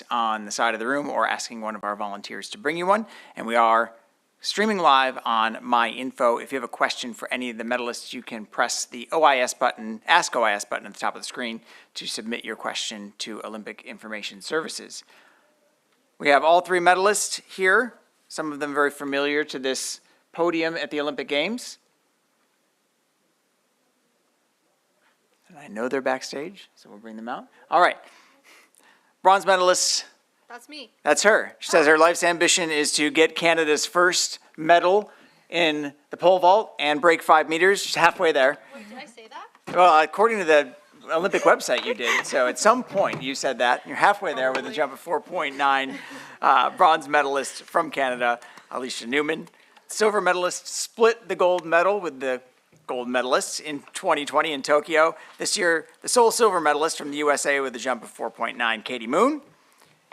on the side of the room or asking one of our volunteers to bring you one. And we are streaming live on My Info. If you have a question for any of the medalists, you can press the OIS button, Ask OIS button at the top of the screen to submit your question to Olympic Information Services. We have all three medalists here, some of them very familiar to this podium at the Olympic Games. And I know they're backstage, so we'll bring them out. All right. Bronze medalists. That's me. That's her. She says her life's ambition is to get Canada's first medal in the pole vault and break 5 meters. She's halfway there. Wait, did I say that? Well, according to the Olympic website, you did. So at some point you said that. You're halfway there with a jump of 4.9. Bronze medalist from Canada, Alysha Newman. Silver medalist split the gold medal with the gold medalists in 2020 in Tokyo. This year, the sole silver medalist from the USA with a jump of 4.9, Katie Moon.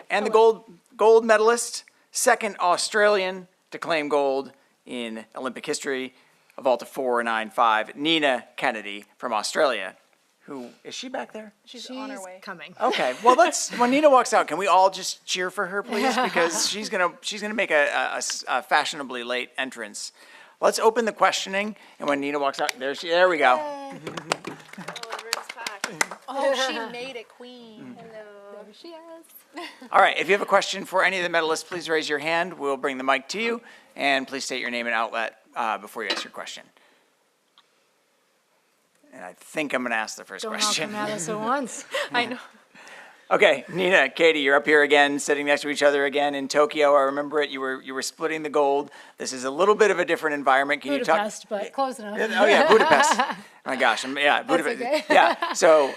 And the gold medalist, second Australian to claim gold in Olympic history, a vault of 4.95, Nina Kennedy from Australia. Who, is she back there? She's on her way. Coming. Okay, well, when Nina walks out, can we all just cheer for her, please? Because she's gonna make a fashionably late entrance. Let's open the questioning, and when Nina walks out, there we go. Oh, she made it, queen. Hello. There she is. All right, if you have a question for any of the medalists, please raise your hand. We'll bring the mic to you, and please state your name and outlet before you ask your question. And I think I'm going to ask the first question. Don't all come at us at once. I know. Okay, Nina, Katie, you're up here again, sitting next to each other again in Tokyo. I remember it. You were splitting the gold. This is a little bit of a different environment. Can Budapest, you talk? but close enough. Oh yeah, Budapest. Oh my gosh, Budapest. okay. Yeah. So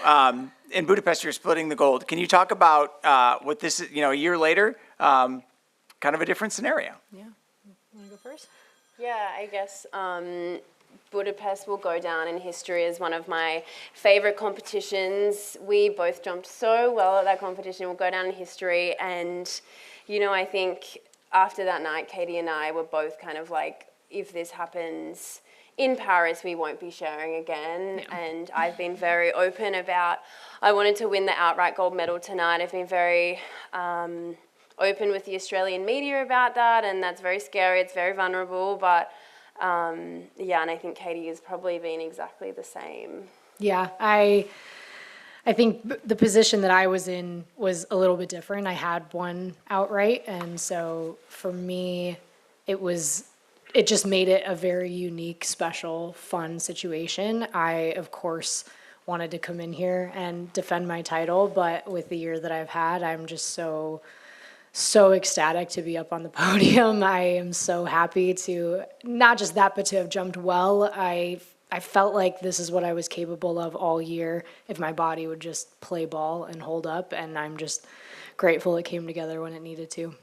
in Budapest, you're splitting the gold. Can you talk about what this is? A year later, kind of a different scenario. Yeah. Want to go first? Yeah, I guess Budapest will go down in history as one of my favorite competitions. We both jumped so well at that competition. It will go down in history. And, I think after that night, Katie and I were both kind of like, if this happens in Paris, we won't be sharing again. Yeah. And I've been very open about, I wanted to win the outright gold medal tonight. I've been very open with the Australian media about that, and that's very scary. It's very vulnerable, but and I think Katie has probably been exactly the same. Yeah, I think the position that I was in was a little bit different. I had won outright, and so for me, it just made it a very unique, special, fun situation. I, of course, wanted to come in here and defend my title, but with the year that I've had, I'm just so ecstatic to be up on the podium. I am so happy to, not just that, but to have jumped well. I felt like this is what I was capable of all year if my body would just play ball and hold up, and I'm just grateful it came together when it needed to.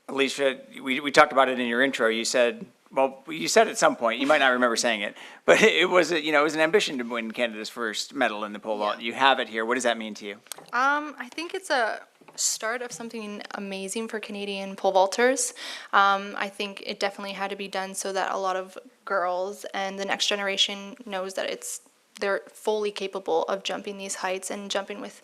Alysha, we talked about it in your intro. You said at some point, you might not remember saying it, but it was an ambition to win Canada's first medal in the pole vault. You have it here. What does that mean to you? I think it's a start of something amazing for Canadian pole vaulters. I think it definitely had to be done so that a lot of girls and the next generation knows that they're fully capable of jumping these heights and jumping with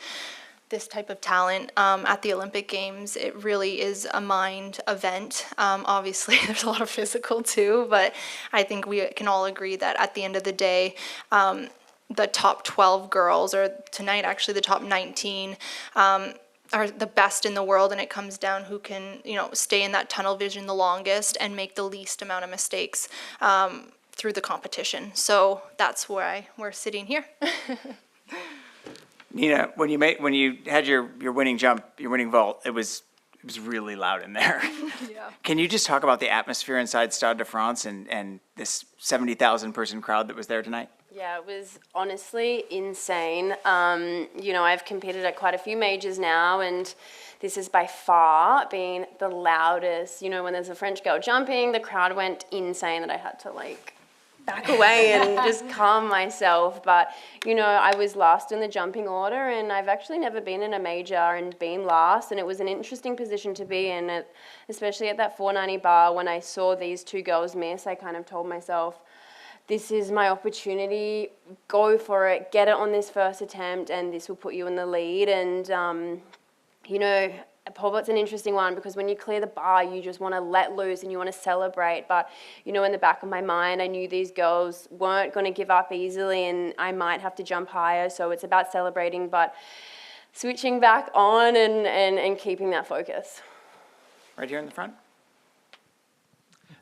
this type of talent at the Olympic Games. It really is a mind event. Obviously, there's a lot of physical too, but I think we can all agree that at the end of the day, the top 12 girls, or tonight actually the top 19, are the best in the world, and it comes down who can, stay in that tunnel vision the longest and make the least amount of mistakes through the competition. So that's why we're sitting here. Nina, when you had your winning jump, your winning vault, it was really loud in there. Yeah. Can you just talk about the atmosphere inside Stade de France and this 70,000 person crowd that was there tonight? Yeah, it was honestly insane. I've competed at quite a few majors now, and this has by far been the loudest. When there's a French girl jumping, the crowd went insane that I had to back away and just calm myself. But, I was last in the jumping order, and I've actually never been in a major and been last, and it was an interesting position to be in, especially at that 490 bar. When I saw these two girls miss, I kind of told myself, this is my opportunity, go for it, get it on this first attempt, and this will put you in the lead. And, you know, pole vault's an interesting one because when you clear the bar, you just want to let loose and you want to celebrate. But, you know, in the back of my mind, I knew these girls weren't going to give up easily and I might have to jump higher. So it's about celebrating, but switching back on and keeping that focus. Right here in the front.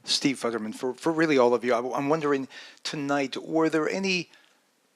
Steve Futterman, for really all of you, I'm wondering tonight, were there any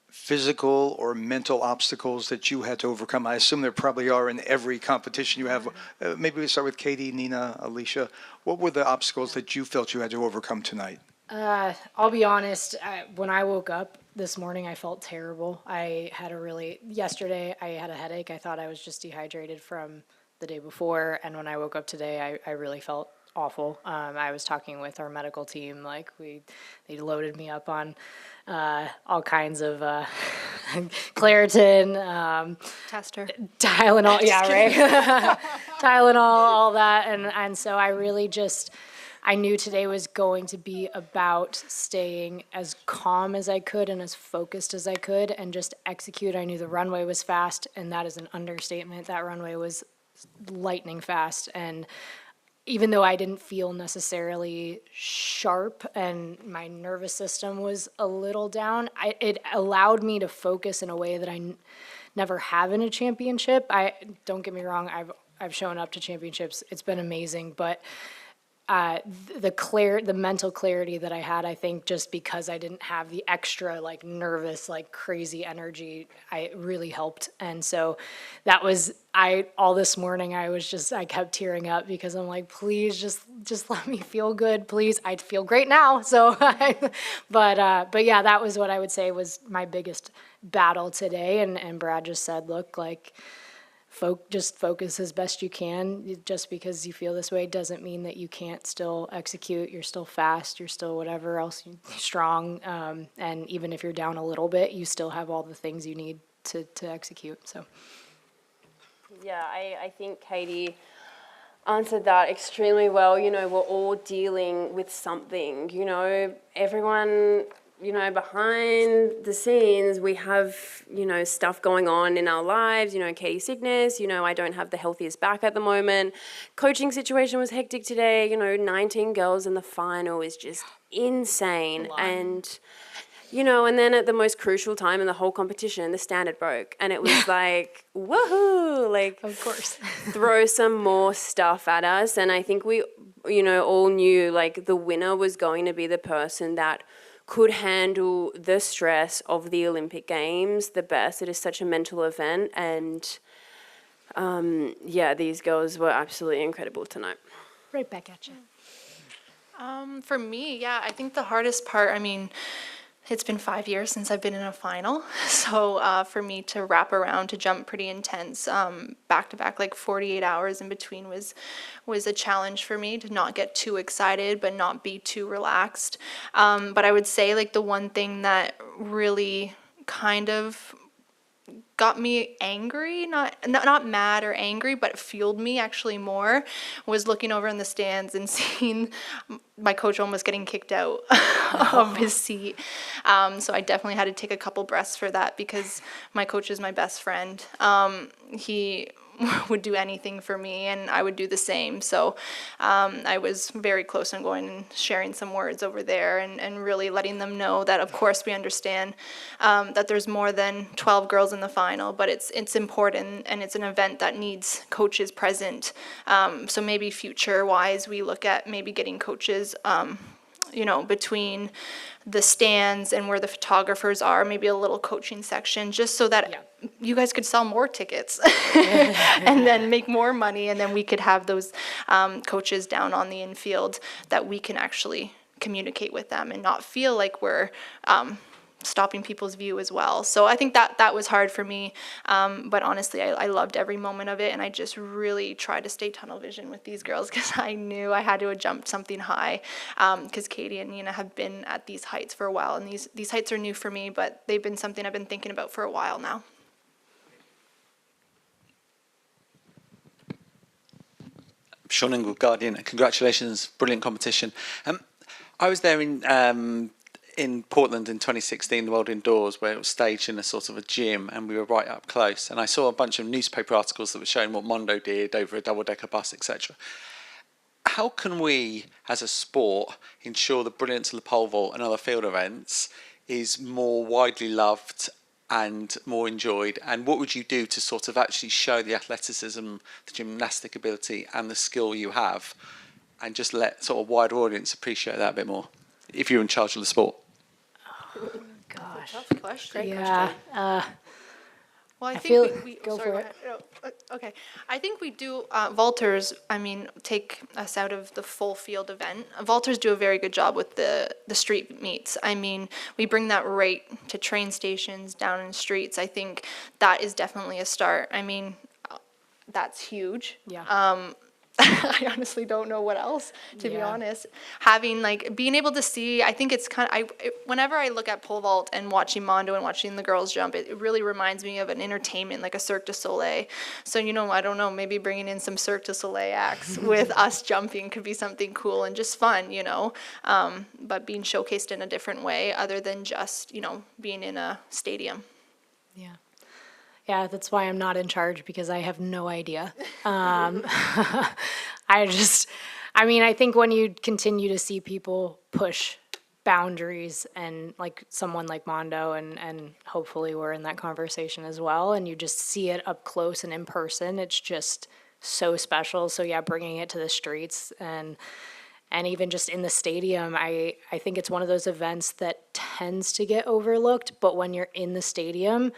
physical or mental obstacles that you had to overcome? I assume there probably are in every competition you have. Maybe we start with Katie, Nina, Alysha. What were the obstacles that you felt you had to overcome tonight? I'll be honest, when I woke up this morning, I felt terrible. Yesterday I had a headache. I thought I was just dehydrated from the day before. And when I woke up today, I really felt awful. I was talking with our medical team, like they loaded me up on all kinds of Claritin, Tester. Tylenol, yeah, right? Tylenol, all that. And so I really I knew today was going to be about staying as calm as I could and as focused as I could and just execute. I knew the runway was fast, and that is an understatement. That runway was lightning fast. And even though I didn't feel necessarily sharp and my nervous system was a little down, it allowed me to focus in a way that I never have in a championship. Don't get me wrong, I've shown up to championships. It's been amazing, but the mental clarity that I had, I think just because I didn't have the extra like nervous, like crazy energy, it really helped. And so that was, all this morning I kept tearing up because I'm like, please just let me feel good, please. I feel great now. So, but yeah, that was what I would say was my biggest battle today. And Brad just said, look, like, just focus as best you can. Just because you feel this way doesn't mean that you can't still execute. You're still fast. You're still whatever else, strong. And even if you're down a little bit, you still have all the things you need to execute. So. Yeah, I think Katie answered that extremely well. You know, we're all dealing with something. You know, everyone, you know, behind the scenes, we have, you know, stuff going on in our lives, you know, Katie's sickness, you know, I don't have the healthiest back at the moment. Coaching situation was hectic today, you know, 19 girls in the final is just insane. And, you know, and then at the most crucial time in the whole competition, the standard broke. And it was like, woohoo, like, Of course. throw some more stuff at us. And I think we, you know, all knew, like, the winner was going to be the person that could handle the stress of the Olympic Games the best. It is such a mental event, and yeah, these girls were absolutely incredible tonight. Right back at you. For me, yeah, I think the hardest part, I mean, it's been 5 years since I've been in a final. So for me to wrap around, to jump pretty intense, back to back, like 48 hours in between was a challenge for me to not get too excited, but not be too relaxed. But I would say like the one thing that really kind of got me angry, not mad or angry, but fueled me actually more, was looking over in the stands and seeing my coach almost getting kicked out of his seat. So I definitely had to take a couple breaths for that because my coach is my best friend. He would do anything for me and I would do the same. So I was very close on going and sharing some words over there and really letting them know that of course we understand that there's more than 12 girls in the final, but it's important and it's an event that needs coaches present. So maybe future wise we look at maybe getting coaches you know, between the stands and where the photographers are, maybe a little coaching section, just so that you guys could sell more tickets and then make more money. And then we could have those coaches down on the infield that we can actually communicate with them and not feel like we're stopping people's view as well. So I think that was hard for me. But honestly, I loved every moment of it. And I just really tried to stay tunnel vision with these girls because I knew I had to jump something high because Katie and Nina have been at these heights for a while. And these heights are new for me, but they've been something I've been thinking about for a while now. Sean Ingle, Guardian, congratulations, brilliant competition. I was there in Portland in 2016, the World Indoors, where it was staged in a sort of a gym and we were right up close. And I saw a bunch of newspaper articles that were showing what Mondo did over a double-decker bus, etc. How can we, as a sport, ensure the brilliance of the pole vault and other field events is more widely loved and more enjoyed? And what would you do to sort of actually show the athleticism, the gymnastic ability and the skill you have, and just let sort of wider audience appreciate that a bit more, if you're in charge of the sport? Gosh. Tough question. Great Yeah. Well, I feel- think we go sorry, for ahead. No, okay. I think we do, vaulters, I mean, take us out of the full field event. Vaulters do a very good job with the street meets. I mean, we bring that right to train stations, down in streets. I think that is definitely a start. I mean, that's huge. Yeah. I honestly don't know what else, to be Yeah. honest. Having, like, being able to see, I think it's kind of, whenever I look at pole vault and watching Mondo and watching the girls jump, it really reminds me of an entertainment, like a Cirque du Soleil. So, you know, I don't know, maybe bringing in some Cirque du Soleil acts with us jumping could be something cool and just fun, you know? But being showcased in a different way other than just, you know, being in a stadium. Yeah. Yeah, that's why I'm not in charge, because I have no idea. I mean, I think when you continue to see people push boundaries and like someone like Mondo, and hopefully we're in that conversation as well, and you just see it up close and in person, it's just so special. So yeah, bringing it to the streets and even just in the stadium, I think it's one of those events that tends to get overlooked, but when you're in the stadium,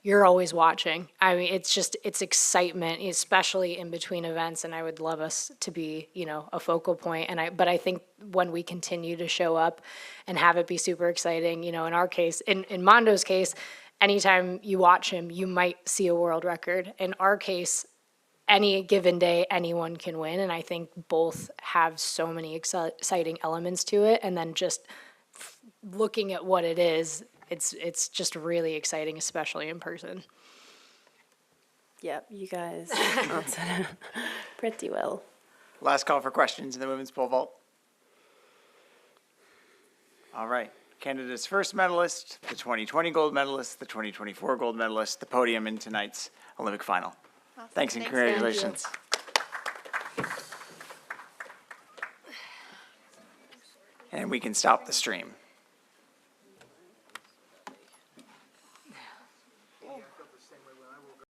you're always watching. I mean, it's excitement, especially in between events, and I would love us to be, you know, a focal point. But I think when we continue to show up and have it be super exciting, you know, in our case, in Mondo's case, anytime you watch him, you might see a world record. In our case, any given day, anyone can win, and I think both have so many exciting elements to it, and then just looking at what it is, it's just really exciting, especially in person. Yep, you guys answered it pretty well. Last call for questions in the women's pole vault. All right. Canada's first medalist, the 2020 gold medalist, the 2024 gold medalist, the podium in tonight's Olympic final. Awesome. Thanks and Thank you. congratulations. And we can stop the stream.